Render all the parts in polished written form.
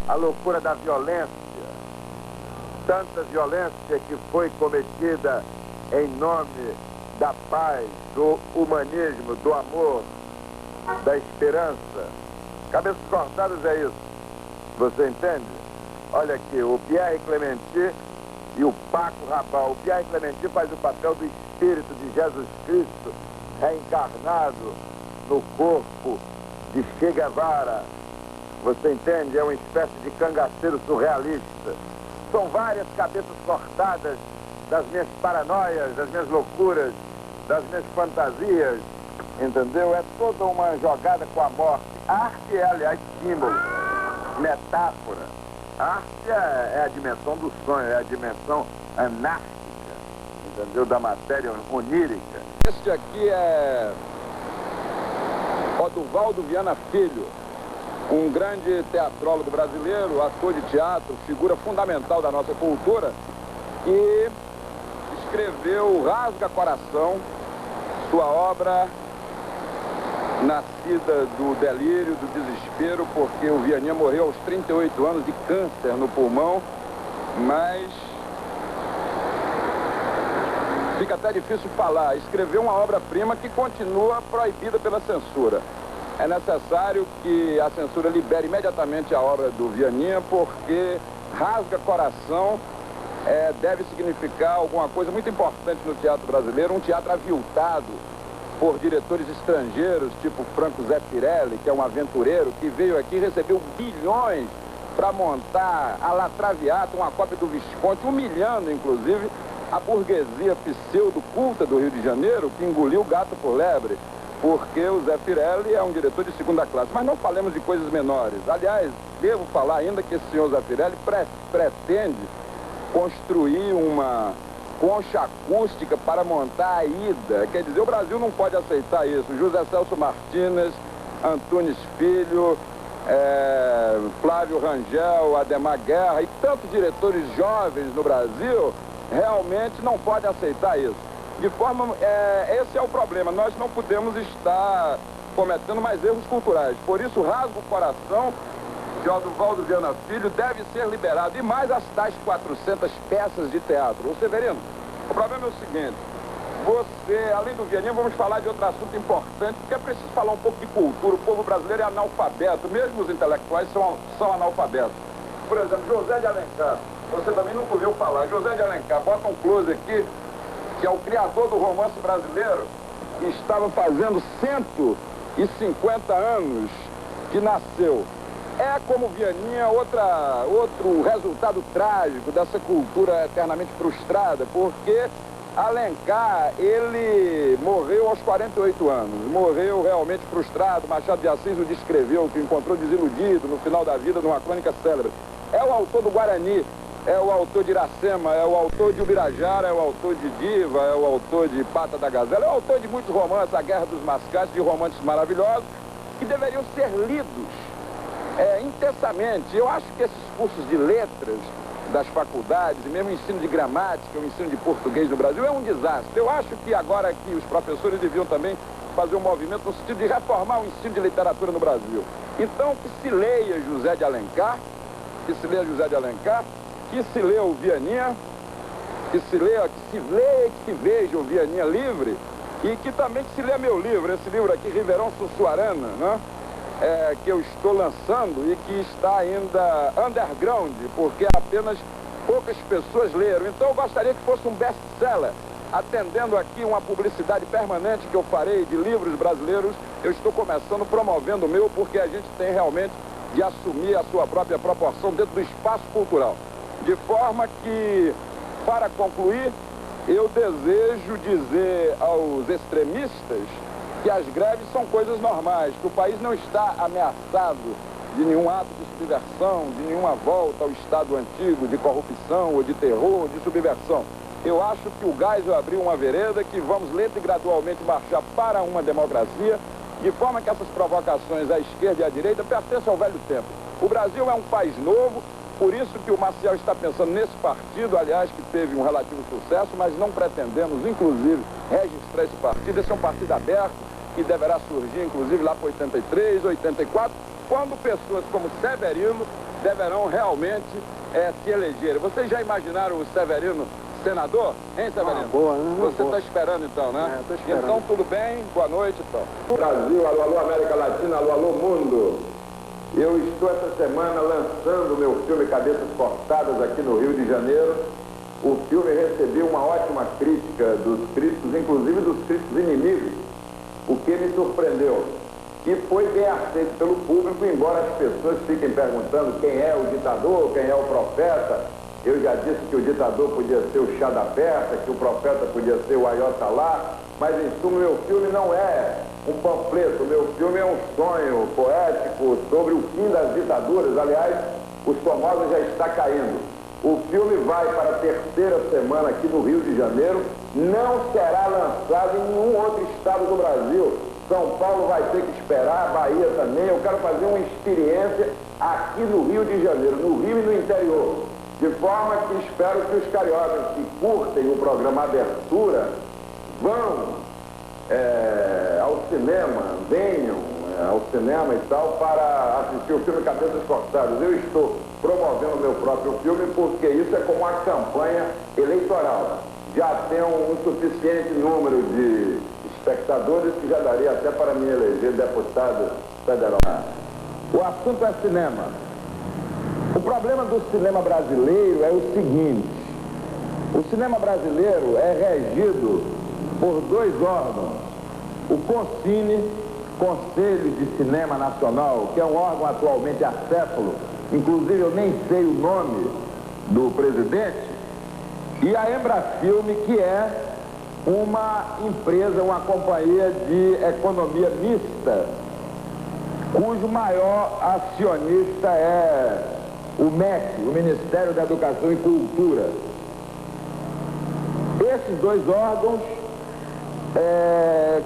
a loucura da violência, tanta violência que foi cometida em nome da paz, do humanismo, do amor, da esperança. Cabeças cortadas é isso, você entende? Olha aqui, o Pierre Clementi e o Paco Rabanne. O Pierre Clementi faz o papel do Espírito de Jesus Cristo reencarnado no corpo de Che Guevara. Você entende? É uma espécie de cangaceiro surrealista. São várias cabeças cortadas das minhas paranoias, das minhas loucuras, das minhas fantasias, entendeu? É toda uma jogada com a morte. A arte é, aliás, símbolo, metáfora. A arte é a dimensão do sonho, é a dimensão anárquica, entendeu? Da matéria onírica. Este aqui é Oduvaldo Viana Filho, um grande teatrólogo brasileiro, ator de teatro, figura fundamental da nossa cultura, e escreveu Rasga Coração, sua obra nascida do delírio, do desespero, porque o Vianinha morreu aos 38 anos de câncer no pulmão, mas fica até difícil falar. Escreveu uma obra-prima que continua proibida pela censura. É necessário que a censura libere imediatamente a obra do Vianinha, porque Rasga Coração deve significar alguma coisa muito importante no teatro brasileiro, um teatro aviltado por diretores estrangeiros, tipo Franco Zeffirelli, que é um aventureiro, que veio aqui e recebeu bilhões para montar a La Traviata, uma cópia do Visconti, humilhando, inclusive, a burguesia pseudo-culta do Rio de Janeiro, que engoliu o gato por lebre, porque o Zeffirelli é um diretor de segunda classe. Mas não falemos de coisas menores. Aliás, devo falar ainda que esse senhor Zeffirelli pretende construir uma concha acústica para montar a ida. Quer dizer, o Brasil não pode aceitar isso. José Celso Martínez, Antunes Filho, Flávio Rangel, Ademar Guerra e tantos diretores jovens no Brasil realmente não podem aceitar isso. De forma, esse é o problema. Nós não podemos estar cometendo mais erros culturais. Por isso, Rasga o Coração de Oduvaldo Viana Filho deve ser liberado. E mais as tais 400 peças de teatro. Ô Severino, o problema é o seguinte. Você, além do Vianinha, vamos falar de outro assunto importante, porque é preciso falar um pouco de cultura. O povo brasileiro é analfabeto, mesmo os intelectuais são analfabetos. Por exemplo, José de Alencar. Você também nunca ouviu falar. José de Alencar, bota um close aqui, que é o criador do romance brasileiro, que estava fazendo 150 anos que nasceu. É como Vianinha, outro resultado trágico dessa cultura eternamente frustrada, porque Alencar, ele morreu aos 48 anos, morreu realmente frustrado. Machado de Assis o descreveu, que encontrou desiludido no final da vida numa crônica célebre. É o autor do Guarani, é o autor de Iracema, é o autor de Ubirajara, é o autor de Diva, é o autor de Pata da Gazela, é o autor de muitos romances, A Guerra dos Mascates, de romances maravilhosos, que deveriam ser lidos intensamente. Eu acho que esses cursos de letras das faculdades, e mesmo o ensino de gramática, o ensino de português no Brasil, é um desastre. Eu acho que agora que os professores deviam também fazer um movimento no sentido de reformar o ensino de literatura no Brasil. Então, que se leia José de Alencar, que se leia o Vianinha, que se veja o Vianinha livre, e que também se leia meu livro, esse livro aqui, Ribeirão Sussuarana, né? Que eu estou lançando e que está ainda underground, porque apenas poucas pessoas leram. Então eu gostaria que fosse um best-seller, atendendo aqui uma publicidade permanente que eu farei de livros brasileiros. Eu estou começando promovendo o meu, porque a gente tem realmente de assumir a sua própria proporção dentro do espaço cultural. De forma que, para concluir, eu desejo dizer aos extremistas que as greves são coisas normais, que o país não está ameaçado de nenhum ato de subversão, de nenhuma volta ao estado antigo, de corrupção, ou de terror, ou de subversão. Eu acho que o Geisel abriu uma vereda, que vamos lento e gradualmente marchar para uma democracia, de forma que essas provocações à esquerda e à direita pertencem ao velho tempo. O Brasil é um país novo, por isso que o Maciel está pensando nesse partido, aliás, que teve um relativo sucesso, mas não pretendemos, inclusive, registrar esse partido. Esse é um partido aberto, que deverá surgir, inclusive, lá para 83, 84, quando pessoas como Severino deverão realmente se eleger. Vocês já imaginaram o Severino senador? Hein, Severino? Boa, né? Você está esperando então, né? Tô esperando. Então, tudo bem? Boa noite, então. Brasil, alô, alô, América Latina, alô, alô, mundo. Eu estou essa semana lançando o meu filme Cabeças Cortadas aqui no Rio de Janeiro. O filme recebeu uma ótima crítica dos críticos, inclusive dos críticos inimigos, o que me surpreendeu. E foi bem aceito pelo público, embora as pessoas fiquem perguntando quem é o ditador, quem é o profeta. Eu já disse que o ditador podia ser o chá da persa, que o profeta podia ser o Ayatollah, mas em suma, meu filme não é um panfleto, meu filme é um sonho poético sobre o fim das ditaduras. Aliás, o Somoza já está caindo. O filme vai para a terceira semana aqui no Rio de Janeiro, não será lançado em nenhum outro estado do Brasil. São Paulo vai ter que esperar, a Bahia também. Eu quero fazer uma experiência aqui no Rio de Janeiro, no Rio e no interior. De forma que espero que os cariocas que curtem o programa Abertura vão ao cinema, venham ao cinema e tal, para assistir o filme Cabeças Cortadas. Eu estou promovendo o meu próprio filme porque isso é como uma campanha eleitoral. Já tem um suficiente número de espectadores que já daria até para me eleger deputado federal. O assunto é cinema. O problema do cinema brasileiro é o seguinte: o cinema brasileiro é regido por dois órgãos. O CONCINE, Conselho de Cinema Nacional, que é um órgão atualmente acéfalo, inclusive eu nem sei o nome do presidente, e a Embrafilme, que é uma empresa, uma companhia de economia mista, cujo maior acionista é o MEC, o Ministério da Educação e Cultura. Esses dois órgãos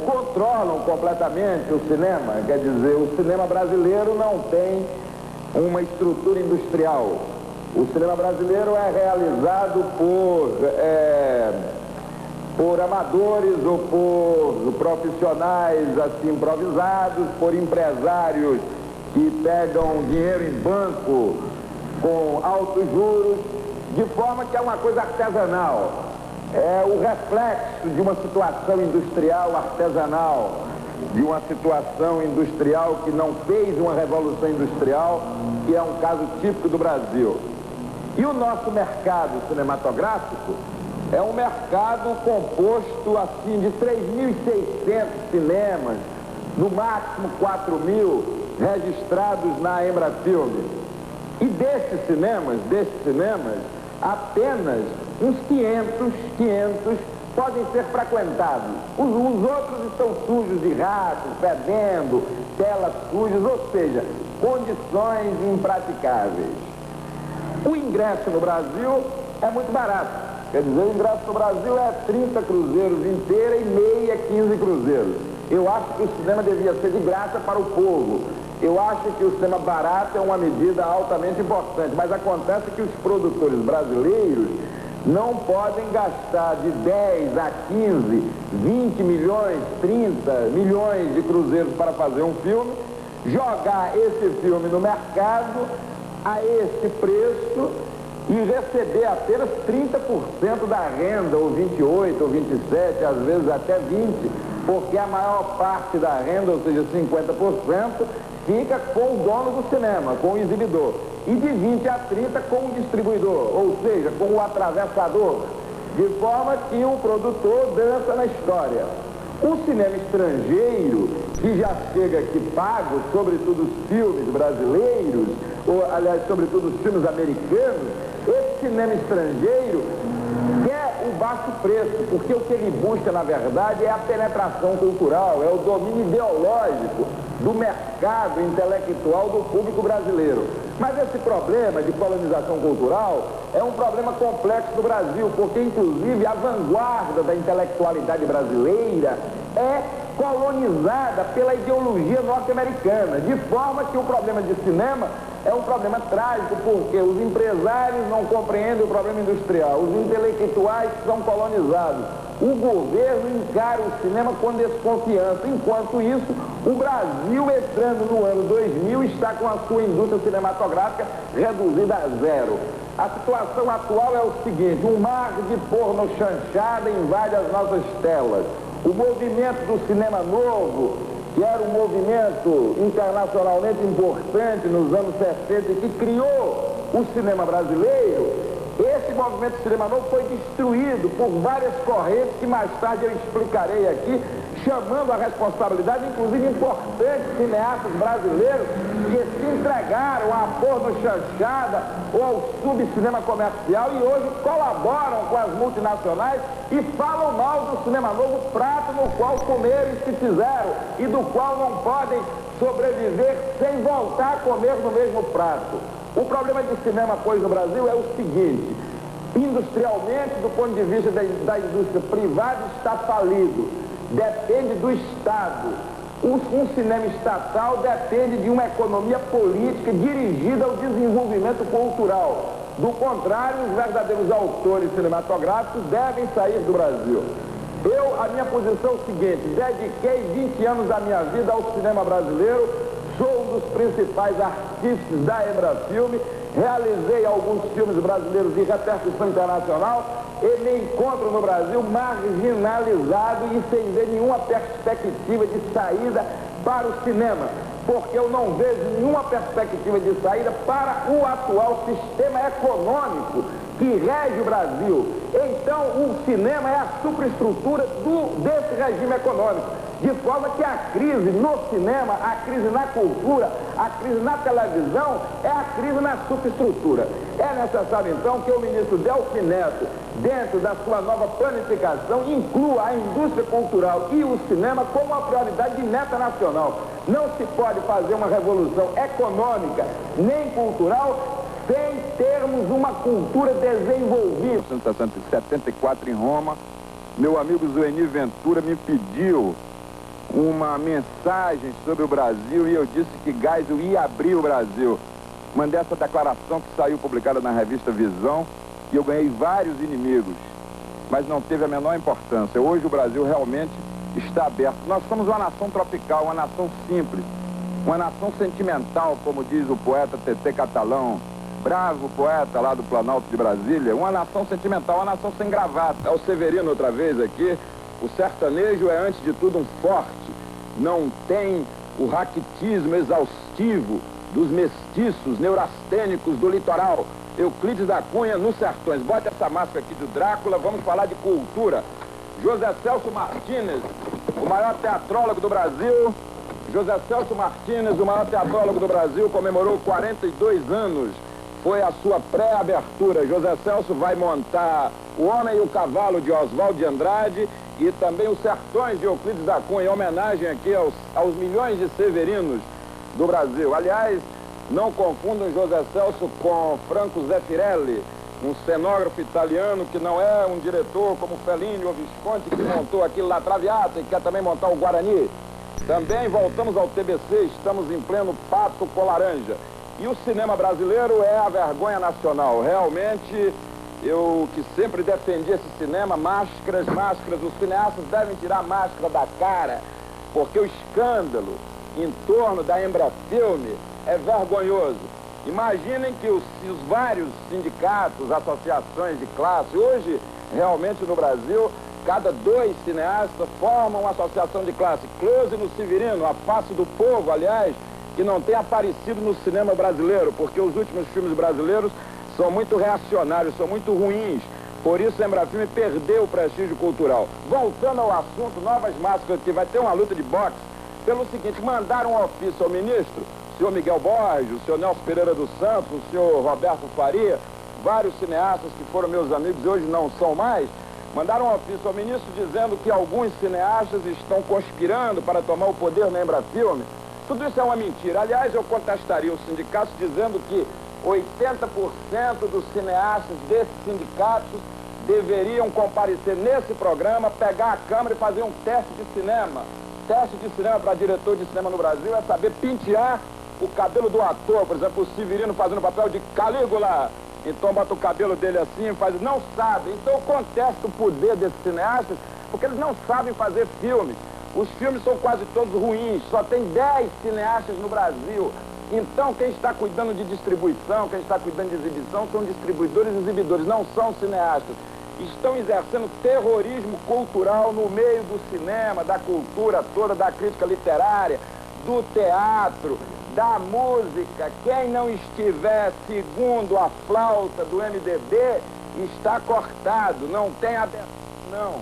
controlam completamente o cinema. Quer dizer, o cinema brasileiro não tem uma estrutura industrial. O cinema brasileiro é realizado por amadores ou por profissionais assim improvisados, por empresários que pegam dinheiro em banco com altos juros, de forma que é uma coisa artesanal. É o reflexo de uma situação industrial artesanal, de uma situação industrial que não fez uma revolução industrial, que é um caso típico do Brasil. E o nosso mercado cinematográfico é um mercado composto assim de 3.600 cinemas, no máximo 4.000 registrados na Embrafilme. E desses cinemas, apenas uns 500 podem ser frequentados. Os outros estão sujos de ratos, fedendo, telas sujas, ou seja, condições impraticáveis. O ingresso no Brasil é muito barato. Quer dizer, o ingresso no Brasil é 30 cruzeiros inteira e meia 15 cruzeiros. Eu acho que o cinema devia ser de graça para o povo. Eu acho que o cinema barato é uma medida altamente importante, mas acontece que os produtores brasileiros não podem gastar de 10 a 15, 20 milhões, 30 milhões de cruzeiros para fazer um filme, jogar esse filme no mercado a esse preço e receber apenas 30% da renda, ou 28, ou 27, às vezes até 20%, porque a maior parte da renda, ou seja, 50%, fica com o dono do cinema, com o exibidor, e de 20 a 30 com o distribuidor, ou seja, com o atravessador, de forma que o produtor dança na história. O cinema estrangeiro, que já chega aqui pago, sobretudo os filmes brasileiros, ou aliás, sobretudo os filmes americanos, esse cinema estrangeiro quer o baixo preço, porque o que ele busca, na verdade, é a penetração cultural, é o domínio ideológico do mercado intelectual do público brasileiro. Mas esse problema de colonização cultural é um problema complexo do Brasil, porque, inclusive, a vanguarda da intelectualidade brasileira é colonizada pela ideologia norte-americana, de forma que o problema de cinema é um problema trágico, porque os empresários não compreendem o problema industrial, os intelectuais são colonizados. O governo encara o cinema com desconfiança. Enquanto isso, o Brasil, entrando no ano 2000, está com a sua indústria cinematográfica reduzida a zero. A situação atual é o seguinte: um mar de porno chanchada invade as nossas telas. O movimento do cinema novo, que era um movimento internacionalmente importante nos anos 60 e que criou o cinema brasileiro, esse movimento do cinema novo foi destruído por várias correntes que mais tarde eu explicarei aqui, chamando a responsabilidade, inclusive, importantes cineastas brasileiros que se entregaram à porno chanchada ou ao subcinema comercial e hoje colaboram com as multinacionais e falam mal do cinema novo, prato no qual comer e se fizeram e do qual não podem sobreviver sem voltar a comer no mesmo prato. O problema de cinema, pois, no Brasil é o seguinte: industrialmente, do ponto de vista da indústria privada, está falido. Depende do Estado. Um cinema estatal depende de uma economia política dirigida ao desenvolvimento cultural. Do contrário, os verdadeiros autores cinematográficos devem sair do Brasil. A minha posição é o seguinte: dediquei 20 anos da minha vida ao cinema brasileiro, sou um dos principais artistas da Embrafilme, realizei alguns filmes brasileiros de repercussão internacional e me encontro no Brasil marginalizado e sem ver nenhuma perspectiva de saída para o cinema, porque eu não vejo nenhuma perspectiva de saída para o atual sistema econômico que rege o Brasil. Então, o cinema é a superestrutura desse regime econômico, de forma que a crise no cinema, a crise na cultura, a crise na televisão é a crise na superestrutura. É necessário, então, que o ministro Delfim Neto, dentro da sua nova planificação, inclua a indústria cultural e o cinema como uma prioridade de meta nacional. Não se pode fazer uma revolução econômica nem cultural sem termos uma cultura desenvolvida. Em 1974, em Roma, meu amigo Zueni Ventura me pediu uma mensagem sobre o Brasil e eu disse que Geisel ia abrir o Brasil. Mandei essa declaração que saiu publicada na revista Visão e eu ganhei vários inimigos, mas não teve a menor importância. Hoje o Brasil realmente está aberto. Nós somos uma nação tropical, uma nação simples, uma nação sentimental, como diz o poeta T.T. Catalão, bravo poeta lá do Planalto de Brasília, uma nação sentimental, uma nação sem gravata. É o Severino outra vez aqui. O sertanejo é, antes de tudo, um forte. Não tem o raquitismo exaustivo dos mestiços neurastênicos do litoral. Euclides da Cunha nos sertões. Bote essa máscara aqui do Drácula, vamos falar de cultura. José Celso Martínez, o maior teatrólogo do Brasil. José Celso Martínez, o maior teatrólogo do Brasil, comemorou 42 anos. Foi a sua pré-abertura. José Celso vai montar O Homem e o Cavalo, de Oswald de Andrade, e também Os Sertões, de Euclides da Cunha, em homenagem aqui aos milhões de severinos do Brasil. Aliás, não confundam José Celso com Franco Zeffirelli, um cenógrafo italiano que não é um diretor como Fellini ou Visconti, que montou aqui La Traviata e quer também montar o Guarani. Também voltamos ao TBC, estamos em pleno Pato com Laranja. E o cinema brasileiro é a vergonha nacional. Realmente, eu que sempre defendi esse cinema, máscaras, os cineastas devem tirar a máscara da cara, porque o escândalo em torno da Embrafilme é vergonhoso. Imaginem que os vários sindicatos, associações de classe, hoje, realmente no Brasil, cada 2 cineastas formam uma associação de classe. Close no Severino, a face do povo, aliás, que não tem aparecido no cinema brasileiro, porque os últimos filmes brasileiros são muito reacionários, são muito ruins. Por isso, a Embrafilme perdeu o prestígio cultural. Voltando ao assunto, novas máscaras, que vai ter uma luta de boxe, pelo seguinte: mandaram um ofício ao ministro, o senhor Miguel Borges, o senhor Nelson Pereira dos Santos, o senhor Roberto Faria, vários cineastas que foram meus amigos e hoje não são mais, mandaram um ofício ao ministro dizendo que alguns cineastas estão conspirando para tomar o poder na Embrafilme. Tudo isso é uma mentira. Aliás, eu contestaria os sindicatos dizendo que 80% dos cineastas desses sindicatos deveriam comparecer nesse programa, pegar a câmera e fazer um teste de cinema. Teste de cinema para diretor de cinema no Brasil é saber pentear o cabelo do ator, por exemplo, o Severino fazendo o papel de Calígula. Então bota o cabelo dele assim, faz... Não sabe. Então eu contesto o poder desses cineastas, porque eles não sabem fazer filmes. Os filmes são quase todos ruins, só tem 10 cineastas no Brasil. Então quem está cuidando de distribuição, quem está cuidando de exibição, são distribuidores e exibidores, não são cineastas. Estão exercendo terrorismo cultural no meio do cinema, da cultura toda, da crítica literária, do teatro, da música. Quem não estiver segundo a flauta do MDB está cortado, não tem abertura, não.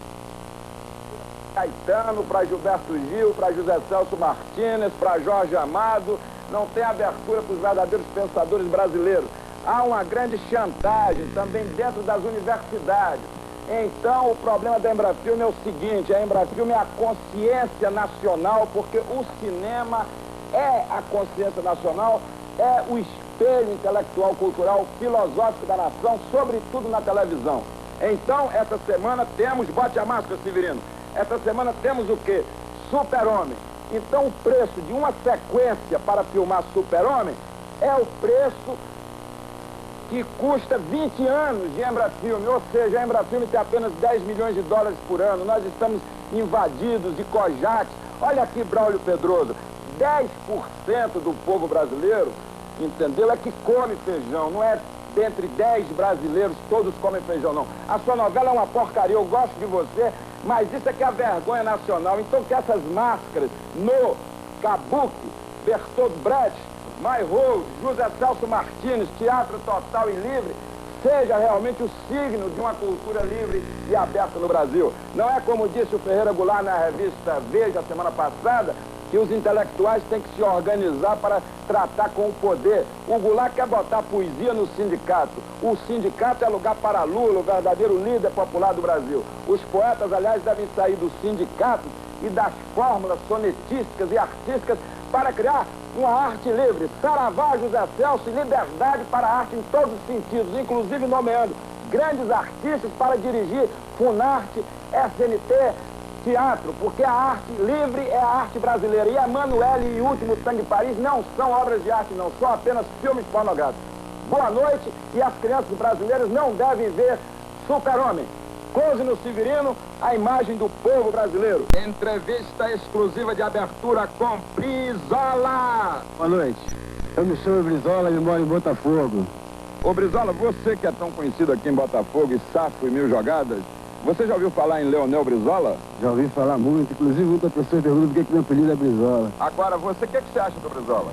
Caetano, para Gilberto Gil, para José Celso Martínez, para Jorge Amado, não tem abertura para os verdadeiros pensadores brasileiros. Há uma grande chantagem também dentro das universidades. Então, o problema da Embrafilme é o seguinte, a Embrafilme é a consciência nacional, porque o cinema é a consciência nacional, é o espelho intelectual, cultural, filosófico da nação, sobretudo na televisão. Então, essa semana temos, bote a máscara, Severino, essa semana temos o quê? Super-Homem. Então, o preço de uma sequência para filmar Super-Homem é o preço que custa 20 anos de Embrafilme, ou seja, a Embrafilme tem apenas 10 milhões de dólares por ano. Nós estamos invadidos de Kojak. Olha aqui, Braulio Pedroso, 10% do povo brasileiro, entendeu? É que come feijão, não é dentre 10 brasileiros todos comem feijão, não. A sua novela é uma porcaria, eu gosto de você, mas isso é que é a vergonha nacional. Então que essas máscaras no Kabuki, Bertolt Brecht, Mayhold, José Celso Martínez, Teatro Total e Livre, seja realmente o signo de uma cultura livre e aberta no Brasil. Não é como disse o Ferreira Goulart na revista Veja semana passada, que os intelectuais têm que se organizar para tratar com o poder. O Goulart quer botar poesia no sindicato. O sindicato é lugar para Lula, o verdadeiro líder popular do Brasil. Os poetas, aliás, devem sair do sindicato e das fórmulas sonetísticas e artísticas para criar uma arte livre. Saravá, José Celso, liberdade para a arte em todos os sentidos, inclusive nomeando grandes artistas para dirigir Funarte, SNT, teatro, porque a arte livre é a arte brasileira. E Emanuele e o Último Tango de Paris não são obras de arte, não, são apenas filmes pornográficos. Boa noite, e as crianças brasileiras não devem ver Super-Homem. Close no Severino, a imagem do povo brasileiro. Entrevista exclusiva de abertura com Brizola. Boa noite. Eu me chamo Brizola e moro em Botafogo. Ô Brizola, você que é tão conhecido aqui em Botafogo e safo e mil jogadas, você já ouviu falar em Leonel Brizola? Já ouvi falar muito, inclusive muita pessoa pergunta por que meu apelido é Brizola. Agora, você, o que você acha do Brizola?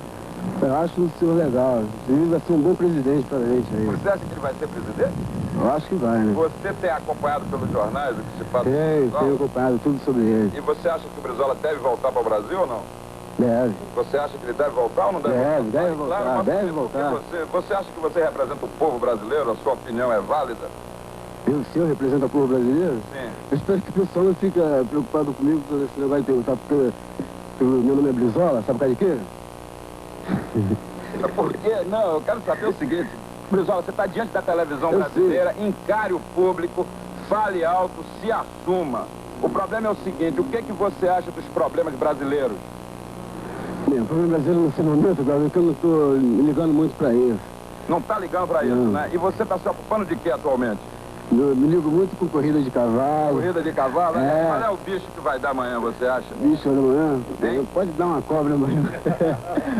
Eu acho um senhor legal. Ele vai ser um bom presidente para a gente aí. Você acha que ele vai ser presidente? Eu acho que vai, né? Você tem acompanhado pelos jornais o que se fala? Tenho acompanhado tudo sobre ele. E você acha que o Brizola deve voltar para o Brasil ou não? Deve. Você acha que ele deve voltar ou não deve voltar? Deve voltar, claro, deve voltar. Você acha que você representa o povo brasileiro? A sua opinião é válida? O senhor representa o povo brasileiro? Sim. Eu espero que o pessoal não fique preocupado comigo por esse negócio de perguntar porque meu nome é Brizola, sabe por causa de quê? Por quê? Não, eu quero saber o seguinte. Brizola, você está diante da televisão brasileira, encare o público, fale alto, se assuma. O problema é o seguinte, o que você acha dos problemas brasileiros? Bem, o problema brasileiro nesse momento, Gabriel, que eu não estou ligando muito para isso. Não está ligando para isso, né? E você está se ocupando de quê atualmente? Eu me ligo muito com corrida de cavalo. Corrida de cavalo? É. Qual é o bicho que vai dar amanhã, você acha? Bicho da manhã? Hein? Pode dar uma cobra amanhã.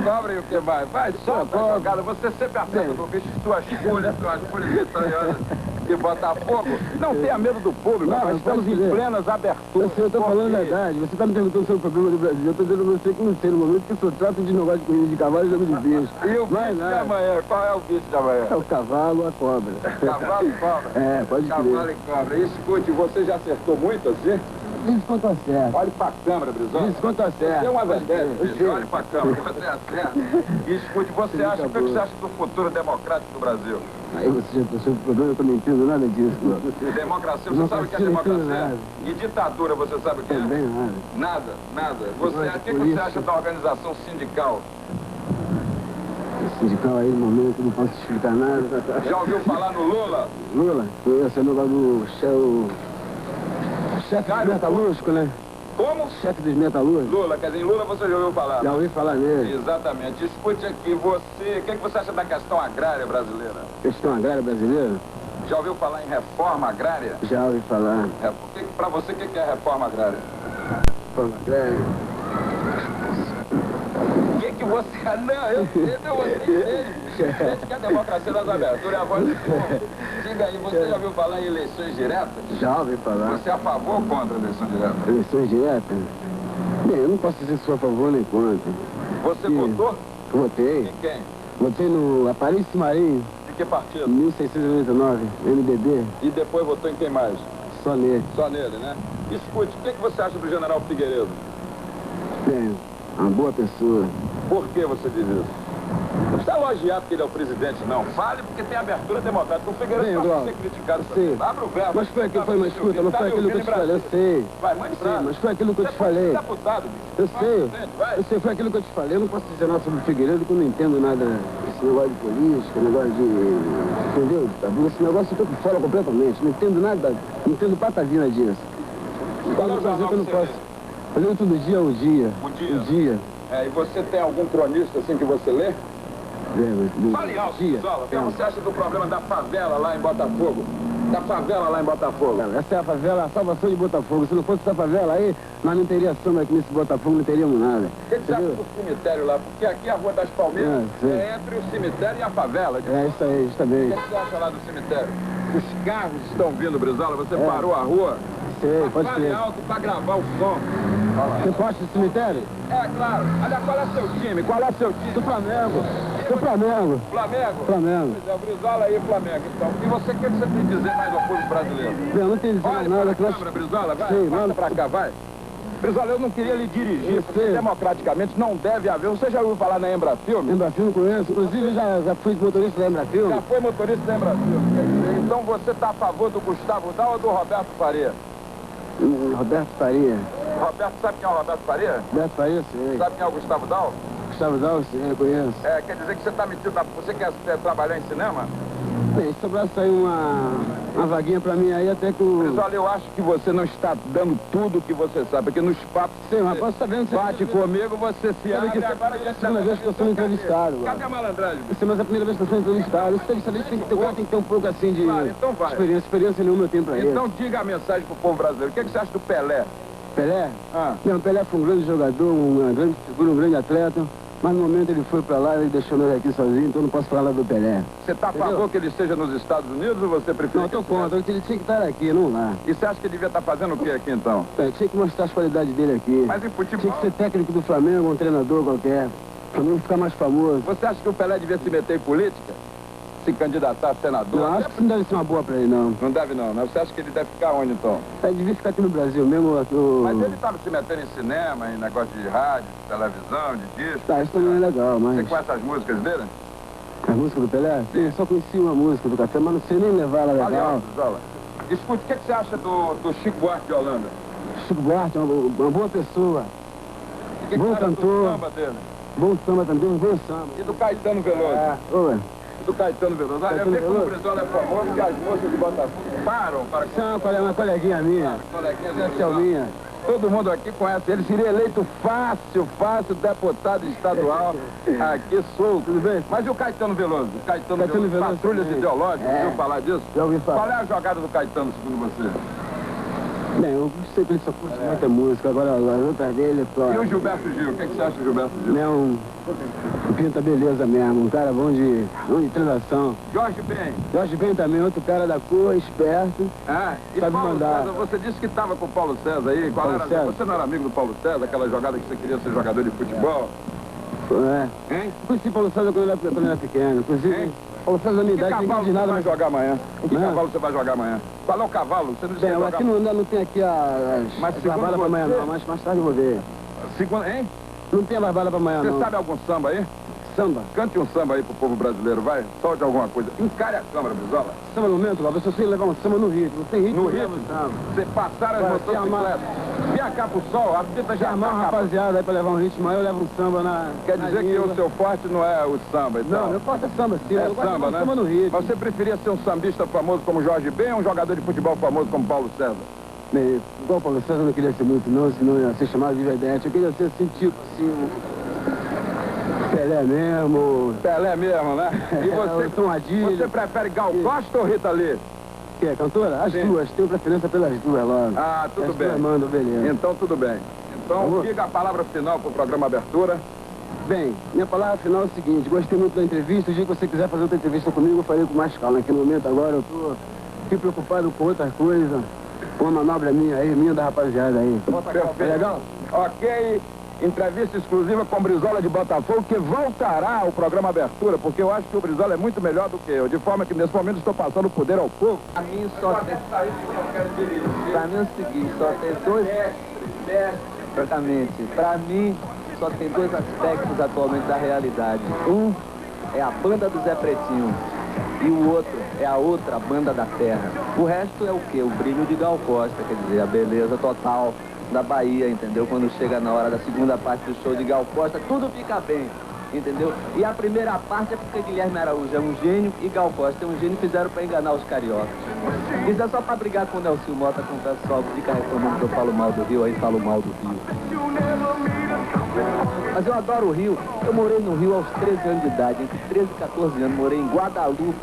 Cobra e o que mais? Vai, solta a jogada. Você sempre acerta do bicho, tuas folhas vitoriosas de Botafogo. Não tenha medo do público, Não, nós estamos em plenas aberturas. Eu estou falando a verdade. Você está me perguntando sobre o problema do Brasil. Eu estou dizendo a você que não sei no momento, que só trata de negócio de corrida de cavalo e jogo de bicho. E o bicho de amanhã? Qual é o bicho de amanhã? É o cavalo ou a cobra. Cavalo e cobra? É, pode crer. Cavalo e cobra. Escute, você já acertou muito assim? Isso quanto acerta. Olhe pra câmera, Brizola. Isso quanto acerta. Você é uma verdade, olhe pra câmera, você acerta. E escute, você acha, o que você acha do futuro democrático do Brasil? Aí você já passou por problema que eu não entendo nada disso. Democracia, você sabe o que é democracia? E ditadura, você sabe o que é? Também nada. Nada, nada. O que você acha da organização sindical? O sindical aí, no momento, não posso explicar nada. Já ouviu falar no Lula? Lula? Esse é o negócio do chefe metalúrgico, né? Como? Chefe dos metalúrgicos. Lula, quer dizer, em Lula você já ouviu falar? Já ouvi falar nele. Exatamente. Escute aqui, você, o que você acha da questão agrária brasileira? Questão agrária brasileira? Já ouviu falar em reforma agrária? Já ouvi falar. Para você, o que é reforma agrária? Reforma agrária? O que você... Não, eu sei, não, você entende. Gente, que a democracia das aberturas é a voz do povo. Diga aí, você já ouviu falar em eleições diretas? Já ouvi falar. Você é a favor ou contra a eleição direta? Eleições diretas? Bem, eu não posso dizer se sou a favor nem contra. Você votou? Votei. Em quem? Votei no Aparício Marinho, De que partido? 1699, MDB. E depois votou em quem mais? Só nele. Só nele, né? Escute, o que você acha do general Figueiredo? Bem, uma boa pessoa. Por que você diz isso? Não precisa elogiar porque ele é o presidente, não. Fale porque tem abertura democrática. O Figueiredo Bem, pode ser criticado. sim. Abre o verbo. Mas foi aquilo, foi, mas escuta, não foi aquilo que eu te falei, eu sei. Vai, mande Sim, mas foi aquilo que eu te Você falei. é deputado, bicho. Eu Vai, sei, presidente, vai. eu sei, foi aquilo que eu te falei. Eu não posso dizer nada sobre o Figueiredo, que eu não entendo nada desse negócio de política, negócio de... Entendeu? Esse negócio eu tô por fora completamente. Não entendo nada, não entendo patavina disso. Qual é o Então, jornal eu não que posso. Eu leio todo dia, o dia. O Dia? O dia. É, e você tem algum cronista assim que você lê? Fale alto, dia. Brizola. O que você acha do problema da favela lá em Botafogo? Da favela lá em Botafogo? Essa é a favela, a salvação de Botafogo. Se não fosse essa favela aí, nós não teríamos samba aqui nesse Botafogo, não teríamos nada. O que você acha do cemitério lá? Porque aqui a Rua das Palmeiras sim. é entre o cemitério e a favela. É isso aí, O justamente. que você acha lá do cemitério? Os carros estão vindo, Brizola. Você parou a rua? Sei, pode Fale crer. alto para gravar o som. Você gosta do cemitério? É, claro. Olha, qual é seu time? Qual é seu time? Do Flamengo. Do Flamengo. Flamengo? Flamengo. Pois é, o Brizola aí, Flamengo, então. E você, o que você tem a dizer mais ao povo brasileiro? Eu não tenho Olha nada. para a câmera, Brizola, vai. Sei, Manda pra cá, vai. Brizola, eu não queria lhe dirigir, porque sei. democraticamente não deve haver. Você já ouviu falar na Embrafilme? Embrafilme conheço. Inclusive, já fui motorista da Embrafilme. Já foi motorista da Embrafilme. Então você está a favor do Gustavo Dal ou do Roberto Faria? Roberto Faria. Roberto, sabe quem é o Roberto Faria? Roberto Faria, sei. Sabe quem é o Gustavo Dal? Gustavo Dal, sei, eu conheço. É, quer dizer que você está metido na... Você quer trabalhar em cinema? Bem, se sobrar sair uma vaguinha pra mim aí, até que o... Brizola, eu acho que você não está dando tudo o que você sabe, porque nos papos Sei, mas posso sabendo... bate comigo, você se Sabe que abre, agora a gente é a segunda vez que eu sou entrevistado. Cadê a malandragem? Essa é a primeira vez que eu sou entrevistado. Esse entrevistado tem que ter, o cara tem que ter um pouco assim de Claro, então vai. experiência nenhuma eu tenho pra ele. Então diga a mensagem pro povo brasileiro. O que você acha do Pelé? Pelé? Ah. Não, Pelé foi um grande jogador, uma grande figura, um grande atleta. Mas no momento ele foi pra lá e deixou nós aqui sozinho, então eu não posso falar do Pelé. Você está a favor que ele esteja nos Estados Unidos ou você prefere? Não, eu tô contra. Ele tinha que estar aqui, não lá. E você acha que ele devia estar fazendo o que aqui então? Tinha que mostrar as qualidades dele aqui. Mas em futebol... Tinha que ser técnico do Flamengo, um treinador qualquer. Pra não ficar mais famoso. Você acha que o Pelé devia se meter em política? Se candidatar a senador? Não, acho que não deve ser uma boa pra ele, não. Não deve não, né? Você acha que ele deve ficar onde então? Ele devia ficar aqui no Brasil mesmo. Mas ele estava se metendo em cinema, em negócio de rádio, de televisão, de disco. Tá, isso também é legal, mas... Você conhece as músicas dele? A música do Pelé? Sim, eu só conheci uma música do Café, mas não sei nem levar ela legal. Aliás, Brizola, escute, o que você acha do Chico Buarque de Holanda? Chico Buarque é uma boa pessoa. O que Bom você acha do cantor. samba dele? Bom samba também, um bom samba. E do Caetano Veloso? Oi. Do Caetano Veloso. Olha, Caetano vê como o Veloso? Brizola é famoso que as moças de Botafogo param para Essa é uma coleguinha minha. coleguinhas de Selminha. Todo mundo aqui conhece ele, seria eleito fácil, deputado estadual, aqui solto, tudo bem? Mas e o Caetano Veloso? O Caetano Veloso, patrulhas também. ideológicas, É. ouviu falar disso? Já ouvi falar. Qual é a jogada do Caetano, segundo você? Bem, eu sei que ele só curte muita música, agora as outras dele, E o Gilberto Gil, o que você acha do Gilberto Gil? é um pinta beleza mesmo, um cara bom de transação. Jorge Ben, Jorge Ben também, outro cara da cor, esperto. e Sabe Paulo mandar. César, você disse que estava com o Paulo César aí, qual Paulo era? César? Você não era amigo do Paulo César, aquela jogada que você queria ser jogador de futebol? É. Hein? Conheci Paulo César quando eu era pequeno. Inclusive, Hein? Paulo César da minha Que idade, ninguém cavalo diz você nada, vai mas... jogar amanhã? Em que Não. cavalo você vai jogar amanhã? Qual é o cavalo? Você não disse que Bem, ia aqui jogar... não tem aqui Mas as segundo barbadas pra amanhã você- não, mas mais tarde eu vou ver. Segundo, hein? Não tem barbada pra amanhã Você não. sabe algum samba aí? Samba. Cante um samba aí pro povo brasileiro, vai. Solte alguma coisa. Encare a câmera, Brizola. Samba no momento, Galvão, eu só sei levar um samba no ritmo. Sem ritmo, No eu levo ritmo, samba. você passar as Vai, motocicletas. Vem cá pro sol, a fita já Chamar uma acaba. rapaziada aí pra levar um ritmo, aí eu levo um samba na... Quer na dizer que língua. o seu forte não é o samba e tal? Não, meu forte é samba sim, É eu gosto de samba, levar um né? samba no ritmo. Mas você preferia ser um sambista famoso como Jorge Ben ou um jogador de futebol famoso como Paulo César? Bem, igual o Paulo César eu não queria ser muito não, senão ia ser chamado de vedete. Eu queria ser assim, tipo, assim, Pelé mesmo. Pelé mesmo, né? E você prefere Gal Costa ou Rita Lee? Que é, cantora? As duas, tenho preferência pelas duas logo. Ah, tudo as bem. Duas mandam, beleza. Então, tudo bem. Então, fica a palavra final para o programa Abertura. Bem, minha palavra final é o seguinte, gostei muito da entrevista, o dia que você quiser fazer outra entrevista comigo, eu farei com mais calma. Naquele momento agora eu fiquei preocupado com outras coisas, uma manobra minha aí, minha da rapaziada aí. Perfeito. Legal? Ok, entrevista exclusiva com o Brizola de Botafogo, que voltará ao programa Abertura, porque eu acho que o Brizola é muito melhor do que eu, de forma que nesse momento estou passando o poder ao povo. Pra mim só tem... Pra mim é o seguinte, só tem dois... Exatamente. Pra mim só tem dois aspectos atualmente da realidade. Um é a banda do Zé Pretinho e o outro é a outra banda da terra. O resto é o quê? O brilho de Gal Costa, quer dizer, a beleza total da Bahia, entendeu? Quando chega na hora da segunda parte do show de Gal Costa, tudo fica bem, entendeu? E a primeira parte é porque Guilherme Araújo é um gênio e Gal Costa é um gênio, fizeram pra enganar os cariocas. Isso é só pra brigar com o Nelson Mota, com o pessoal que fica reclamando que eu falo mal do Rio, aí falo mal do Rio. Mas eu adoro o Rio. Eu morei no Rio aos 13 anos de idade, entre 13 e 14 anos, morei em Guadalupe,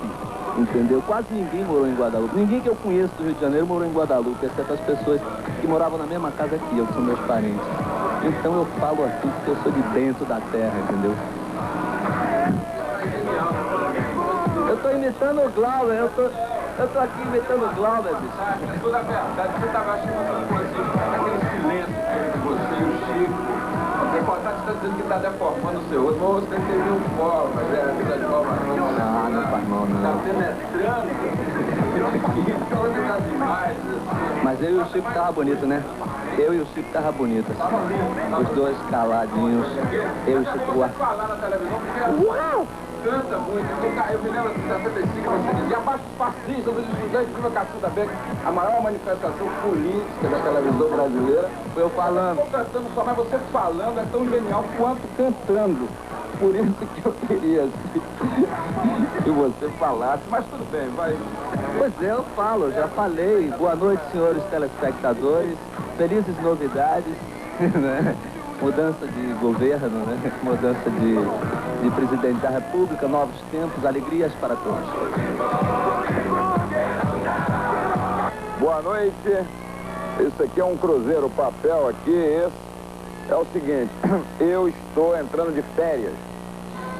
entendeu? Quase ninguém morou em Guadalupe. Ninguém que eu conheço do Rio de Janeiro morou em Guadalupe, exceto as pessoas que moravam na mesma casa que eu, que são meus parentes. Então eu falo assim porque eu sou de dentro da terra, entendeu? Eu tô imitando o Glauber, eu tô aqui imitando o Glauber, bicho. Toda a verdade, você estava achando que aquele silêncio entre você e o Chico. O reportagem está dizendo que está deformando o seu outro, mas você teve um fórum, mas a vida de forma Ah, não faz mal, não. está penetrando. Então tá demais. Mas eu e o Chico tava bonito, né? Eu e o Chico tava bonito, assim. Os dois caladinhos. Eu e o Chico Buarque. Falar na televisão, porque canta muito. Eu me lembro de 75, você dizia, abaixo dos fascistas, dos estudantes, viva Caçuda Beck. A maior manifestação política da televisão brasileira. Foi eu falando. Eu estou cantando só, mas você falando é tão genial quanto cantando. Por isso que eu queria que você falasse, mas tudo bem, vai. Pois é, eu falo, eu já falei. Boa noite, senhores telespectadores. Felizes novidades, né? Mudança de governo, né? Mudança de presidente da República, novos tempos, alegrias para todos. Boa noite. Isso aqui é um cruzeiro papel aqui. Esse é o seguinte, eu estou entrando de férias,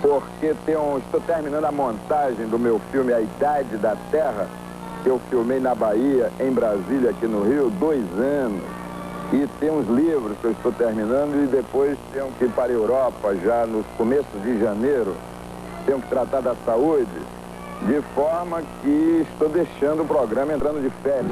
porque estou terminando a montagem do meu filme A Idade da Terra, que eu filmei na Bahia, em Brasília, aqui no Rio, 2 anos. E tem uns livros que eu estou terminando e depois tenho que ir para a Europa já nos começos de janeiro. Tenho que tratar da saúde, de forma que estou deixando o programa entrando de férias.